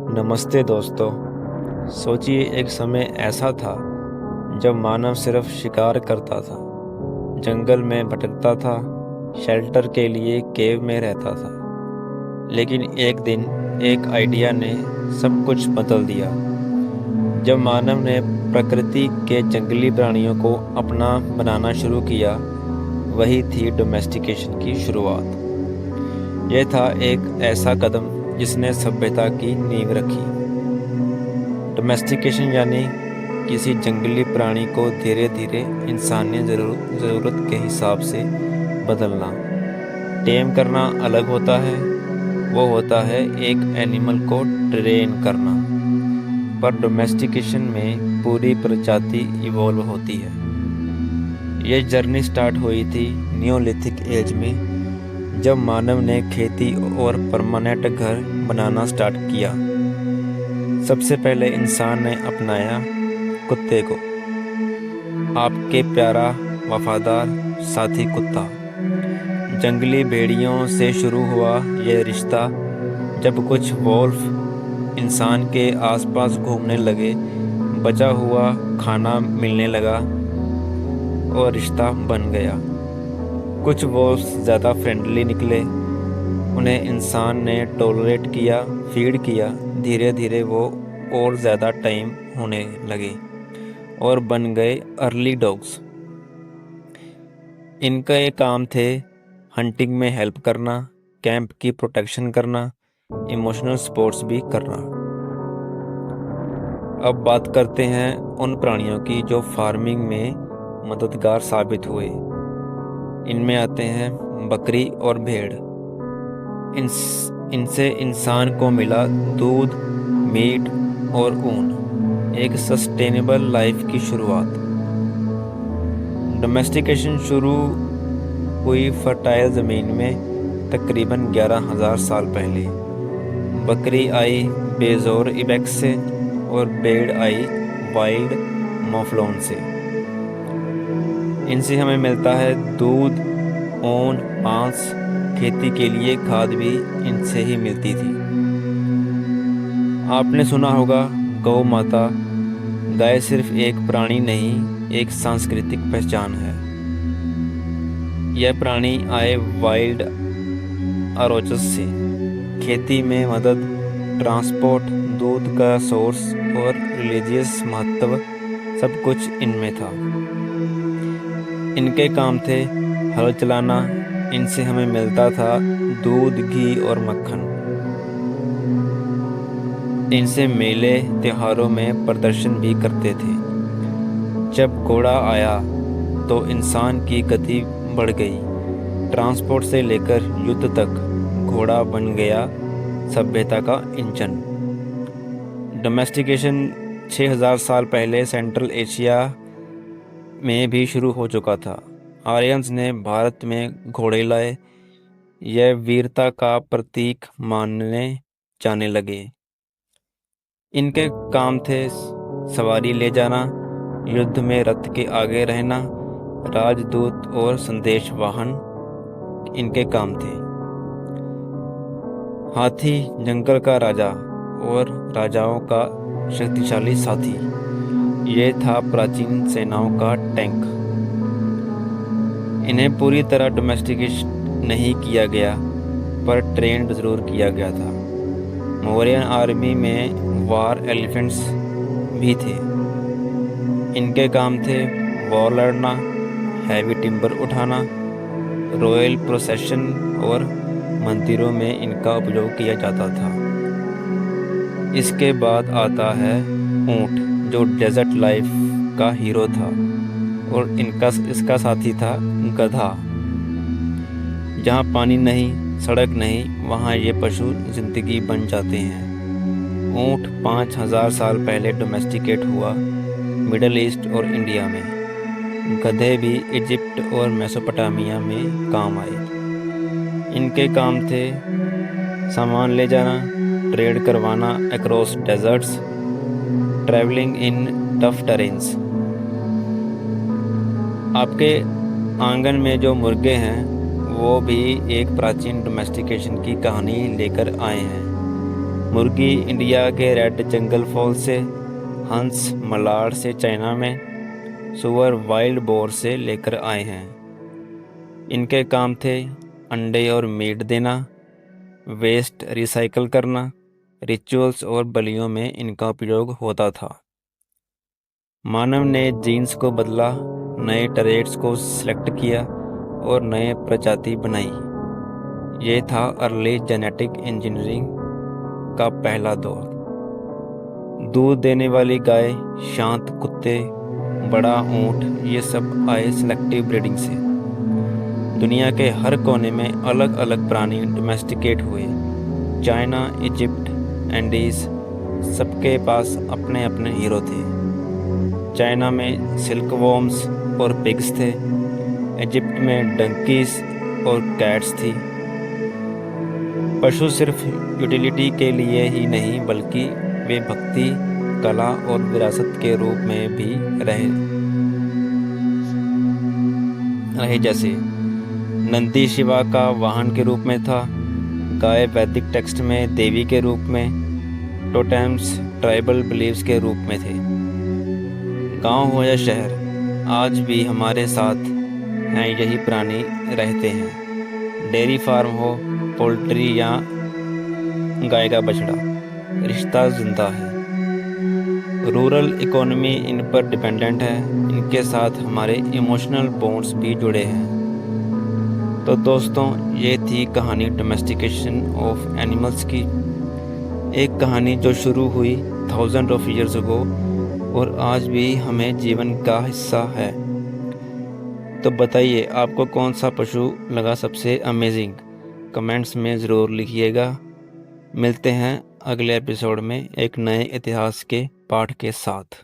नमस्ते दोस्तों। सोचिए एक समय ऐसा था जब मानव सिर्फ शिकार करता था, जंगल में भटकता था, शेल्टर के लिए केव में रहता था। लेकिन एक दिन एक आइडिया ने सब कुछ बदल दिया। जब मानव ने प्रकृति के जंगली प्राणियों को अपना बनाना शुरू किया, वही थी डोमेस्टिकेशन की शुरुआत। यह था एक ऐसा कदम जिसने सभ्यता की नींव रखी। डोमेस्टिकेशन यानी किसी जंगली प्राणी को धीरे धीरे इंसानी ज़रूरत के हिसाब से बदलना। टेम करना अलग होता है, वो होता है एक एनिमल को ट्रेन करना। पर डोमेस्टिकेशन में पूरी प्रजाति इवॉल्व होती है। ये जर्नी स्टार्ट हुई थी नियोलिथिक एज में, जब मानव ने खेती और परमानेंट घर बनाना स्टार्ट किया। सबसे पहले इंसान ने अपनाया कुत्ते को, आपके प्यारा वफादार साथी कुत्ता। जंगली भेड़ियों से शुरू हुआ यह रिश्ता। जब कुछ वोल्फ इंसान के आसपास घूमने लगे, बचा हुआ खाना मिलने लगा और रिश्ता बन गया। कुछ वोल्फ ज़्यादा फ्रेंडली निकले, उन्हें इंसान ने टॉलरेट किया, फीड किया। धीरे धीरे वो और ज़्यादा टाइम होने लगे और बन गए अर्ली डॉग्स। इनका ये काम थे हंटिंग में हेल्प करना, कैंप की प्रोटेक्शन करना, इमोशनल सपोर्ट्स भी करना। अब बात करते हैं उन प्राणियों की जो फार्मिंग में मददगार साबित हुए। इनमें आते हैं बकरी और भेड़। इनसे इंसान को मिला दूध, मीट और ऊन, एक सस्टेनेबल लाइफ की शुरुआत। डोमेस्टिकेशन शुरू हुई फर्टाइल ज़मीन में तकरीबन 11,000 साल पहले। बकरी आई बेजोर इबेक्स से और भेड़ आई वाइल्ड मॉफ्लोन से। इनसे हमें मिलता है दूध, ऊन, मांस। खेती के लिए खाद भी इनसे ही मिलती थी। आपने सुना होगा गौ माता। गाय सिर्फ एक प्राणी नहीं, एक सांस्कृतिक पहचान है। यह प्राणी आए वाइल्ड अरोचस से। खेती में मदद, ट्रांसपोर्ट, दूध का सोर्स और रिलीजियस महत्व, सब कुछ इनमें था। इनके काम थे हल चलाना। इनसे हमें मिलता था दूध, घी और मक्खन। इनसे मेले त्योहारों में प्रदर्शन भी करते थे। जब घोड़ा आया तो इंसान की गति बढ़ गई। ट्रांसपोर्ट से लेकर युद्ध तक घोड़ा बन गया सभ्यता का इंजन। डोमेस्टिकेशन 6,000 साल पहले सेंट्रल एशिया में भी शुरू हो चुका था। आर्यंस ने भारत में घोड़े लाए। यह वीरता का प्रतीक मानने जाने लगे। इनके काम थे सवारी ले जाना, युद्ध में रथ के आगे रहना, राजदूत और संदेश वाहन इनके काम थे। हाथी जंगल का राजा और राजाओं का शक्तिशाली साथी। ये था प्राचीन सेनाओं का टैंक। इन्हें पूरी तरह डोमेस्टिकेट नहीं किया गया, पर ट्रेंड ज़रूर किया गया था। मौर्यन आर्मी में वार एलिफेंट्स भी थे। इनके काम थे वॉर लड़ना, हैवी टिम्बर उठाना, रॉयल प्रोसेशन और मंदिरों में इनका उपयोग किया जाता था। इसके बाद आता है ऊंट, जो डेजर्ट लाइफ का हीरो था, और इसका साथी था गधा। जहाँ पानी नहीं, सड़क नहीं, वहाँ ये पशु जिंदगी बन जाते हैं। ऊंट 5,000 साल पहले डोमेस्टिकेट हुआ मिडल ईस्ट और इंडिया में। गधे भी इजिप्ट और मेसोपोटामिया में काम आए। इनके काम थे सामान ले जाना, ट्रेड करवाना across deserts, travelling in tough terrains. आपके आंगन में जो मुर्गे हैं वो भी एक प्राचीन डोमेस्टिकेशन की कहानी लेकर आए हैं। मुर्गी इंडिया के रेड जंगल फॉल से, हंस मलाड से चाइना में, सुअर वाइल्ड बोर से लेकर आए हैं। इनके काम थे अंडे और मीट देना, वेस्ट रिसाइकल करना, रिचुअल्स और बलियों में इनका उपयोग होता था। मानव ने जीन्स को बदला, नए टरेट्स को सिलेक्ट किया और नए प्रजाति बनाई। ये था अर्ली जेनेटिक इंजीनियरिंग का पहला दौर। दूध देने वाली गाय, शांत कुत्ते, बड़ा ऊंट, ये सब आए सिलेक्टिव ब्रीडिंग से। दुनिया के हर कोने में अलग अलग प्राणी डोमेस्टिकेट हुए। चाइना, इजिप्ट, एंडीज, सबके पास अपने अपने हीरो थे। चाइना में सिल्क वॉर्म्स और पिग्स थे, इजिप्ट में डंकीज और कैट्स थी। पशु सिर्फ यूटिलिटी के लिए ही नहीं बल्कि वे भक्ति, कला और विरासत के रूप में भी रहे जैसे नंदी शिवा का वाहन के रूप में था, गाय वैदिक टेक्स्ट में देवी के रूप में, टोटेम्स ट्राइबल बिलीव्स के रूप में थे। गांव हो या शहर, आज भी हमारे साथ हैं यही प्राणी रहते हैं। डेयरी फार्म हो, पोल्ट्री या गाय का बछड़ा, रिश्ता जिंदा है। रूरल इकोनॉमी इन पर डिपेंडेंट है, इनके साथ हमारे इमोशनल बॉन्ड्स भी जुड़े हैं। तो दोस्तों, ये थी कहानी डोमेस्टिकेशन ऑफ एनिमल्स की। एक कहानी जो शुरू हुई थाउजेंड ऑफ ईयर्स अगो और आज भी हमें जीवन का हिस्सा है। तो बताइए, आपको कौन सा पशु लगा सबसे अमेजिंग? कमेंट्स में ज़रूर लिखिएगा। मिलते हैं अगले एपिसोड में एक नए इतिहास के पाठ के साथ।